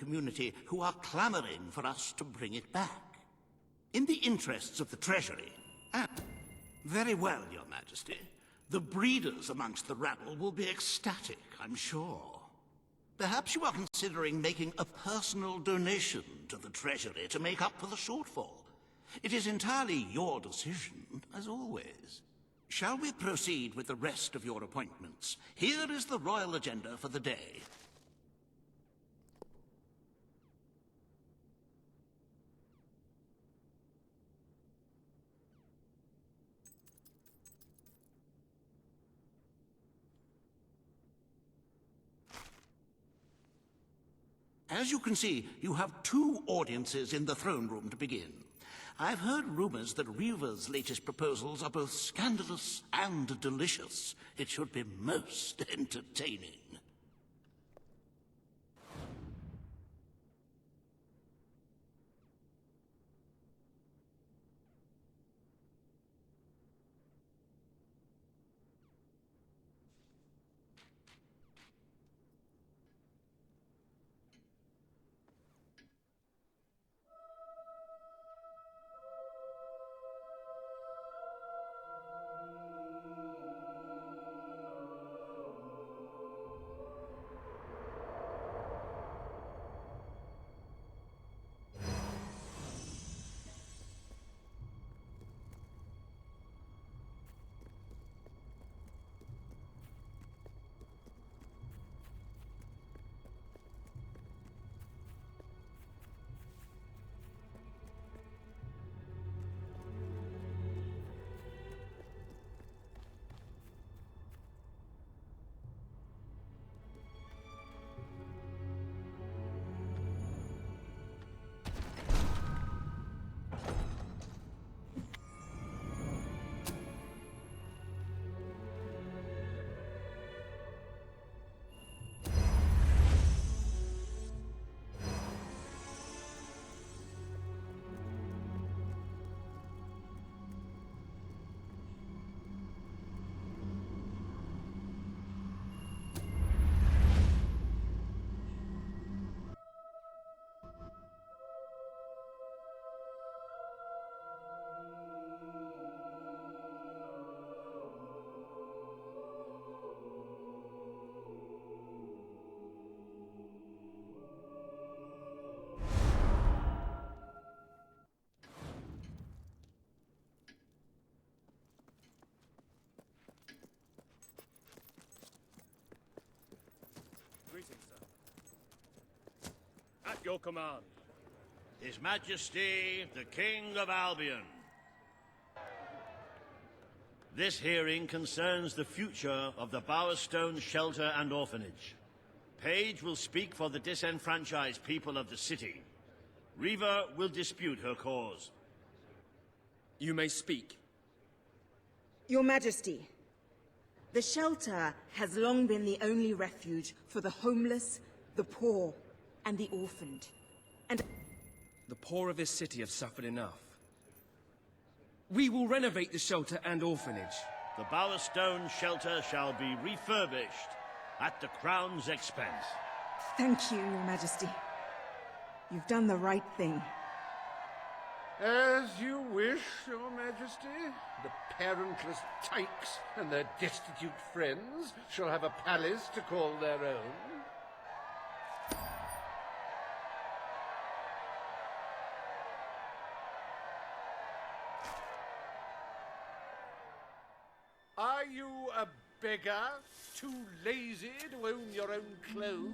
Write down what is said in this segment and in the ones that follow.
community who are clamoring for us to bring it back. In the interests of the Treasury, and... Very well, Your Majesty. The breeders amongst the rabble will be ecstatic, I'm sure. Perhaps you are considering making a personal donation to the Treasury to make up for the shortfall. It is entirely your decision, as always. Shall we proceed with the rest of your appointments? Here is the royal agenda for the day. As you can see, you have 2 audiences in the throne room to begin. I've heard rumors that Reva's latest proposals are both scandalous and delicious. It should be most entertaining. Greetings, sir. At your command. His Majesty, the King of Albion. This hearing concerns the future of the Bowerstone Shelter and Orphanage. Paige will speak for the disenfranchised people of the city. Reva will dispute her cause. You may speak. Your Majesty, the shelter has long been the only refuge for the homeless, the poor, and the orphaned. And The poor of this city have suffered enough. We will renovate the shelter and orphanage. The Bowerstone Shelter shall be refurbished at the Crown's expense. thank you, Your Majesty. You've done the right thing. As you wish, Your Majesty. The parentless tykes and their destitute friends shall have a palace to call their own. Are you a beggar, too lazy to own your own clothes?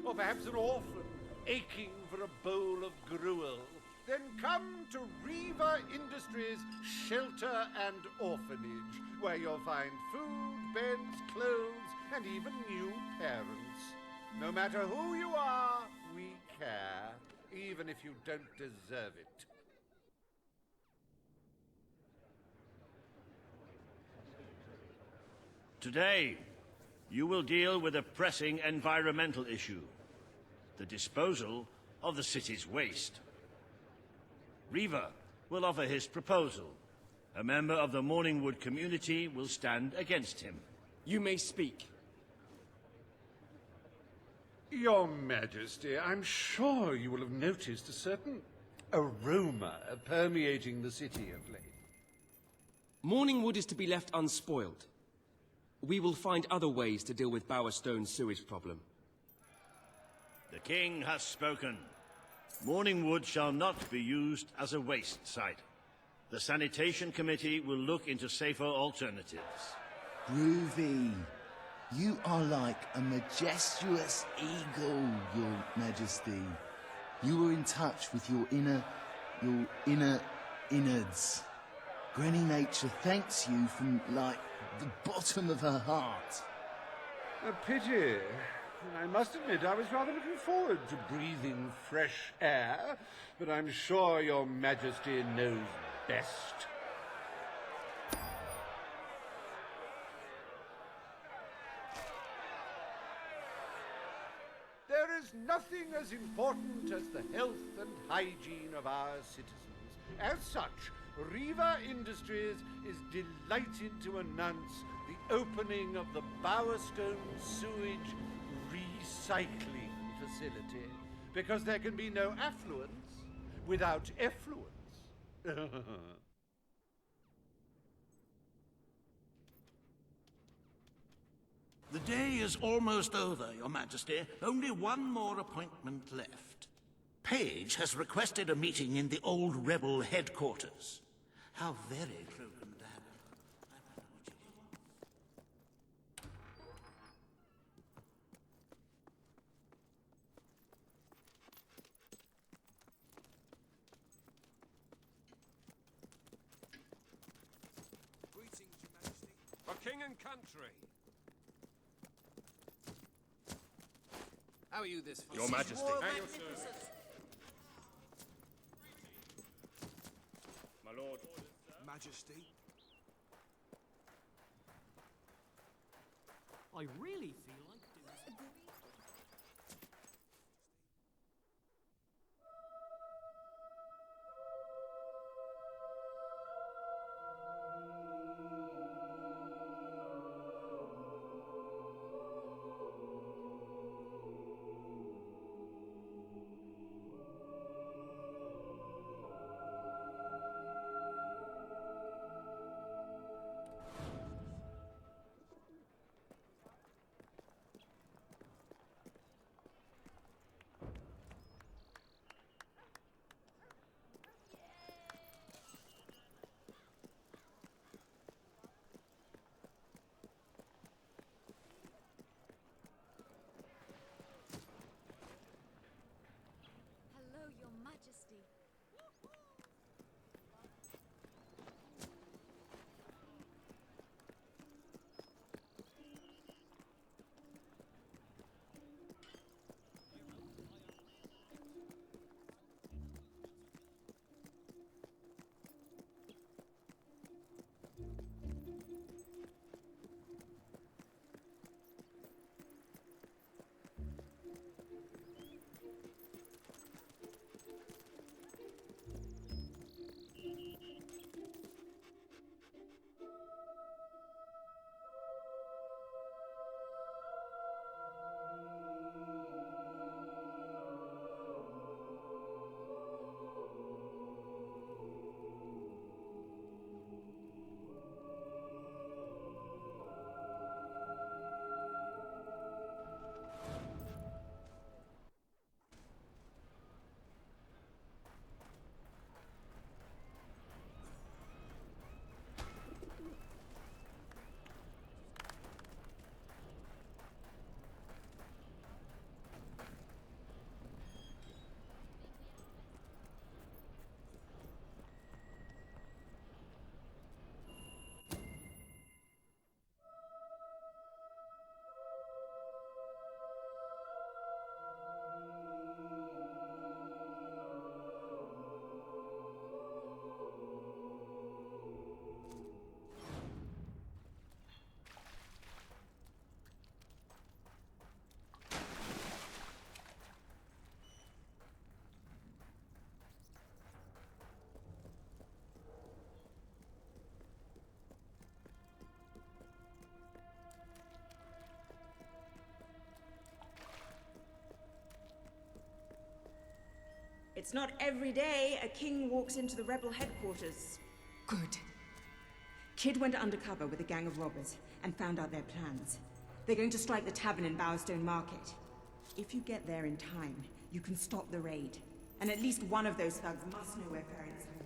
Or perhaps an orphan, aching for a bowl of gruel? Then come to Reva Industries Shelter and Orphanage, where you'll find food, beds, clothes, and even new parents. No matter who you are, we care, even if you don't deserve it. Today, you will deal with a pressing environmental issue: the disposal of the city's waste. Reva will offer his proposal. A member of the Morningwood community will stand against him. You may speak. Your Majesty, I'm sure you will have noticed a certain aroma permeating the city of late. Morningwood is to be left unspoiled. We will find other ways to deal with Bowerstone's sewage problem. The king has spoken. Morningwood shall not be used as a waste site. The sanitation committee will look into safer alternatives. Groovy. You are like a majestuous eagle, Your Majesty. You were in touch with your inner innards. Granny Nature thanks you from, like, the bottom of her heart. A pity. I must admit I was rather looking forward to breathing fresh air, but I'm sure Your Majesty knows best. There is nothing as important as the health and hygiene of our citizens. As such, Riva Industries is delighted to announce the opening of the Bowerstone Sewage Recycling Facility, because there can be no affluence without effluence. The day is almost over, Your Majesty. Only one more appointment left. Page has requested a meeting in the old rebel headquarters. How very cloak and dagger. I wonder what you Greetings, Your Majesty. For king and country. How are you this Your Majesty. My lord. Majesty. I really feel like doing something. Hello, Your Majesty. It's not every day a king walks into the rebel headquarters. Good. Kid went undercover with a gang of robbers and found out their plans. They're going to strike the tavern in Bowerstone Market. If you get there in time, you can stop the raid. And at least one of those thugs must know where parents are.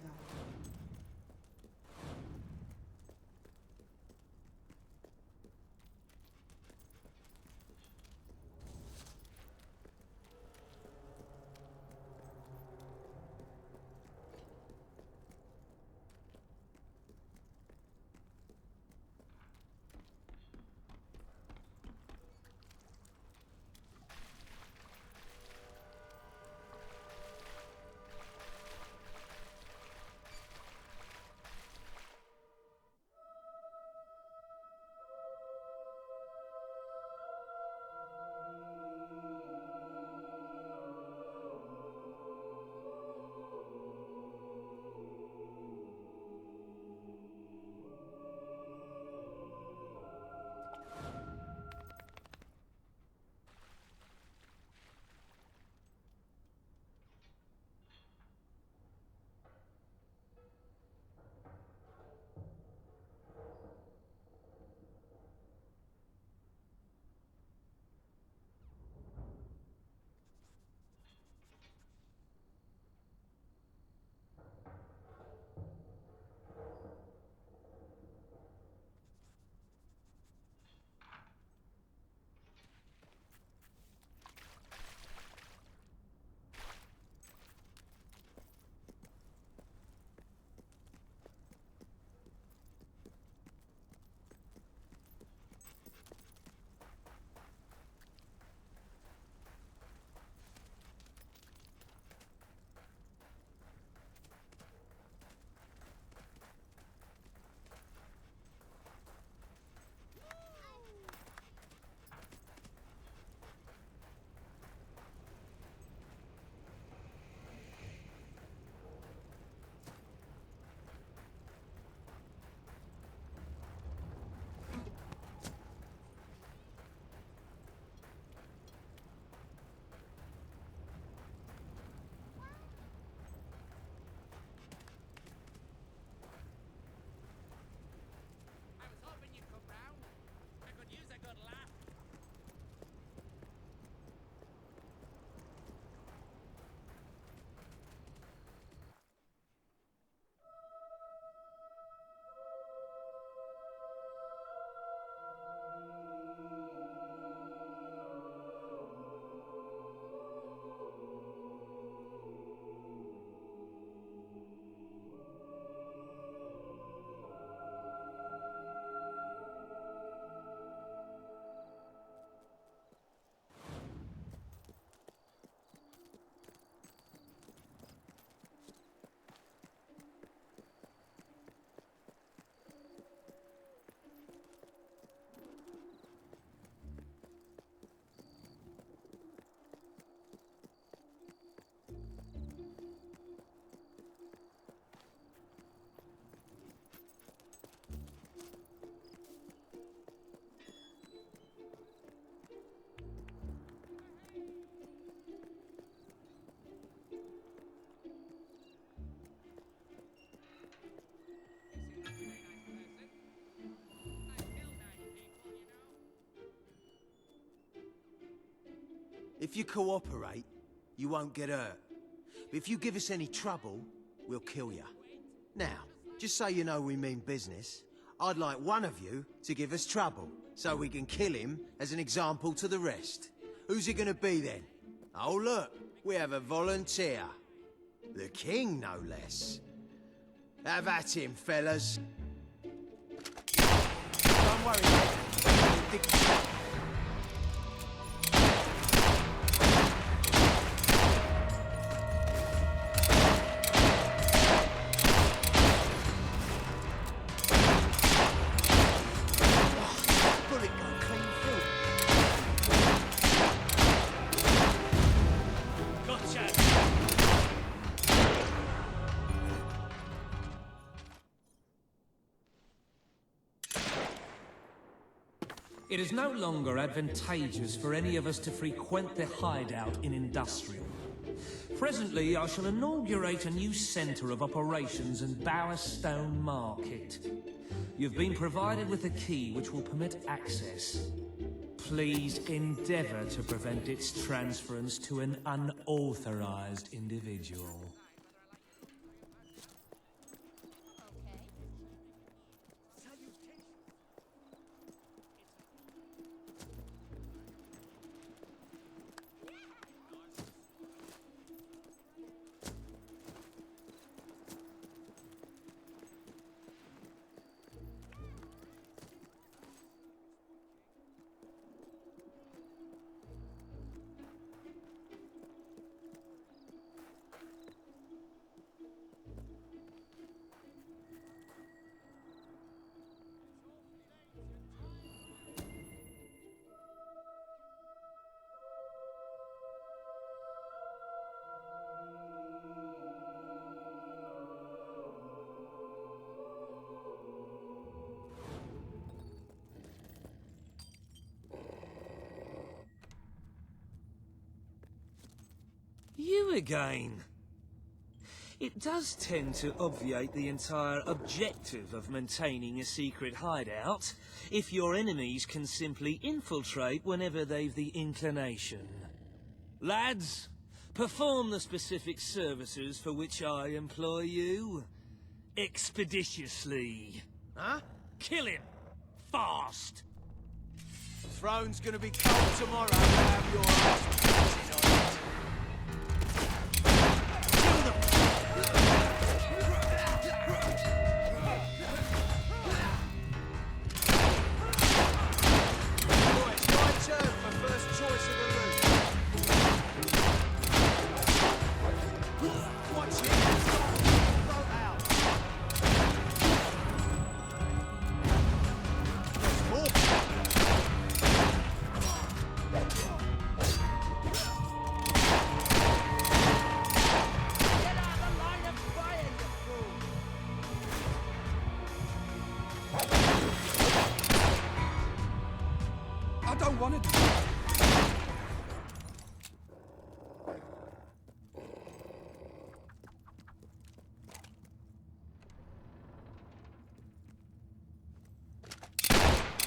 If you cooperate, you won't get hurt. But if you give us any trouble, we'll kill you. Now, just so you know we mean business, I'd like one of you to give us trouble, so we can kill him as an example to the rest. Who's it gonna be then? Oh look, we have a volunteer. The king, no less. Have at him, fellas. Don't worry, mate. It is no longer advantageous for any of us to frequent the hideout in Industrial. Presently, I shall inaugurate a new centre of operations in Bowerstone Market. You've been provided with a key which will permit access. Please endeavour to prevent its transference to an unauthorized individual. You again. It does tend to obviate the entire objective of maintaining a secret hideout, if your enemies can simply infiltrate whenever they've the inclination. Lads, perform the specific services for which I employ you. Expeditiously. Huh? Kill him! Fast! Throne's gonna be cold tomorrow. Have your ass bouncing on it. I don't want to...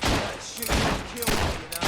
That shit will kill me, you know.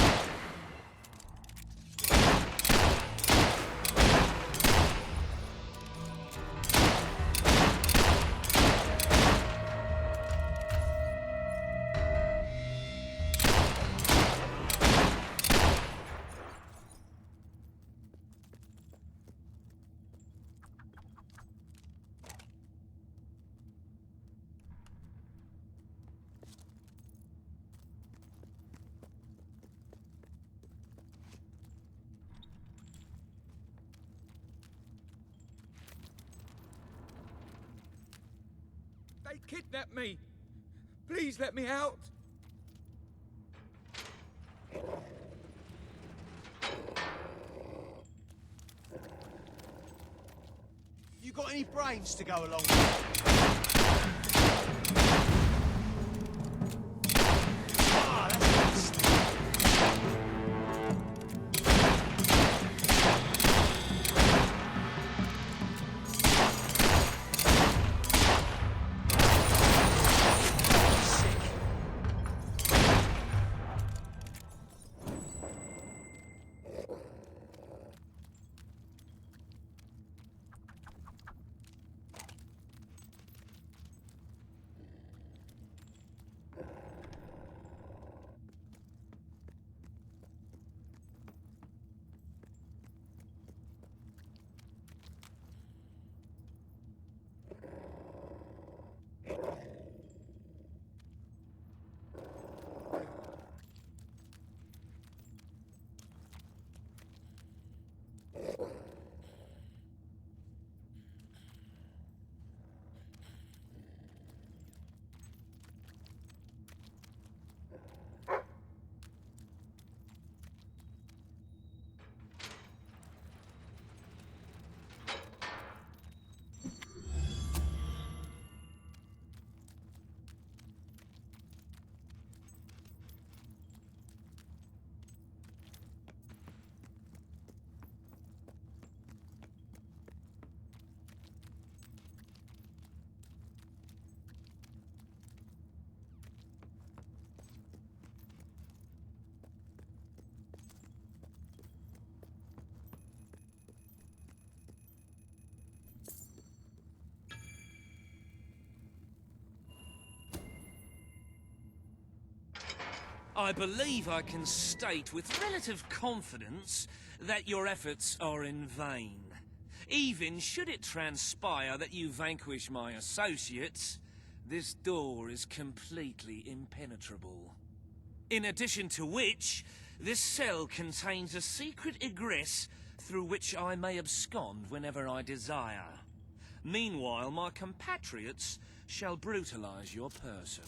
They kidnapped me. Please let me out. You got any brains to go along with it? Ah, that's nice. I believe I can state with relative confidence that your efforts are in vain. Even should it transpire that you vanquish my associates, this door is completely impenetrable. In addition to which, this cell contains a secret egress through which I may abscond whenever I desire. Meanwhile, my compatriots shall brutalize your person.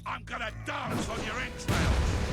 I'm gonna dance on your entrails!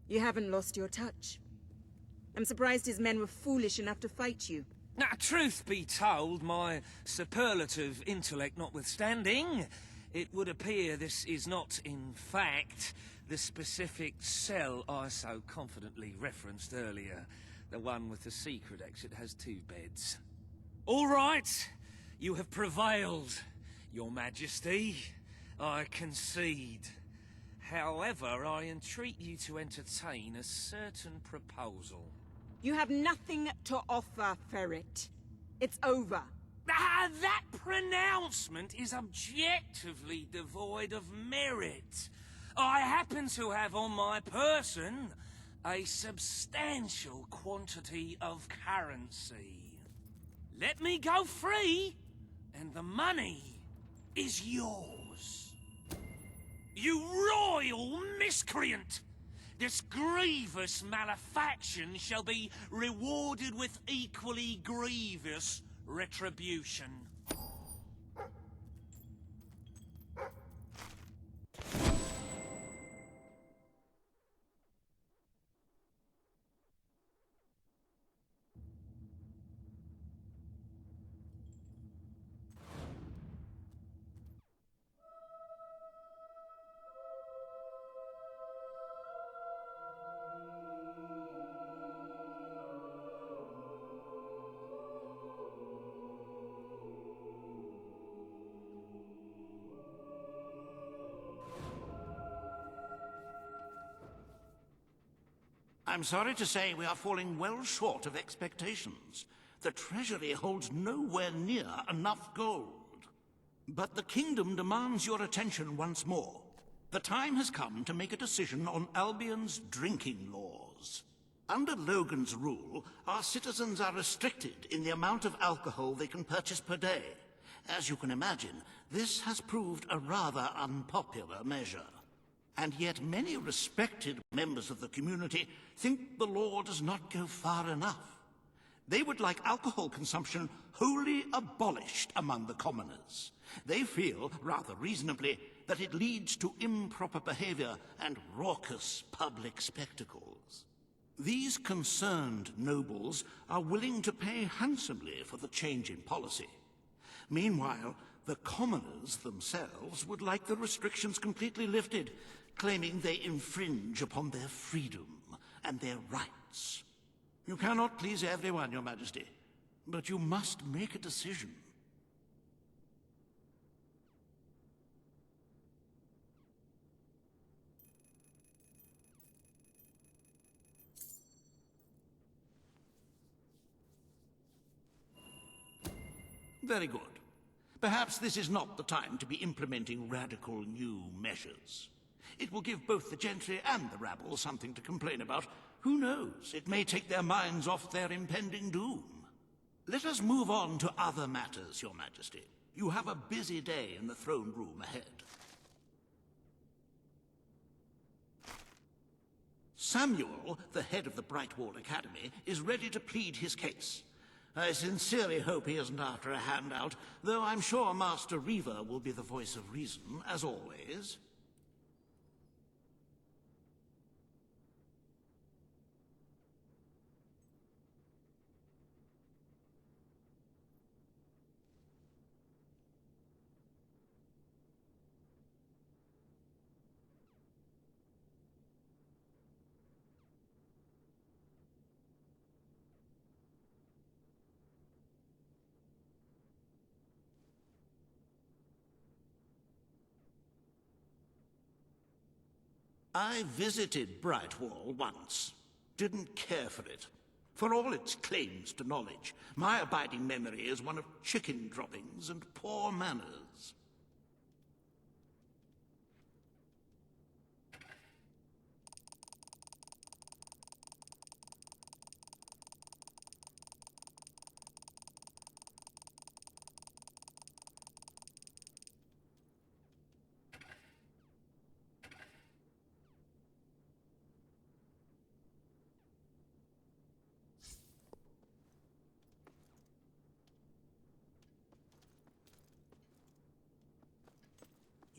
You haven't lost your touch. I'm surprised his men were foolish enough to fight you. Now, truth be told, my superlative intellect notwithstanding, it would appear this is not, in fact, the specific cell I so confidently referenced earlier. The one with the secret exit has 2 beds. All right, you have prevailed, Your Majesty. I concede. However, I entreat you to entertain a certain proposal. You have nothing to offer, Ferret. It's over. Ah, that pronouncement is objectively devoid of merit. I happen to have on my person a substantial quantity of currency. Let me go free, and the money is yours. You royal miscreant! This grievous malefaction shall be rewarded with equally grievous retribution. I'm sorry to say we are falling well short of expectations. The treasury holds nowhere near enough gold. But the kingdom demands your attention once more. The time has come to make a decision on Albion's drinking laws. Under Logan's rule, our citizens are restricted in the amount of alcohol they can purchase per day. As you can imagine, this has proved a rather unpopular measure. And yet many respected members of the community think the law does not go far enough. They would like alcohol consumption wholly abolished among the commoners. They feel, rather reasonably, that it leads to improper behavior and raucous public spectacles. These concerned nobles are willing to pay handsomely for the change in policy. Meanwhile, the commoners themselves would like the restrictions completely lifted, claiming they infringe upon their freedom and their rights. You cannot please everyone, Your Majesty, but you must make a decision. Very good. Perhaps this is not the time to be implementing radical new measures. It will give both the gentry and the rabble something to complain about. Who knows? It may take their minds off their impending doom. Let us move on to other matters, Your Majesty. You have a busy day in the throne room ahead. Samuel, the head of the Brightwall Academy, is ready to plead his case. I sincerely hope he isn't after a handout, though I'm sure Master Reaver will be the voice of reason, as always. I visited Brightwall once. Didn't care for it. For all its claims to knowledge, my abiding memory is one of chicken droppings and poor manners.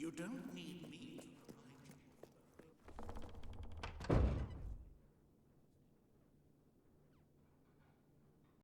You don't need me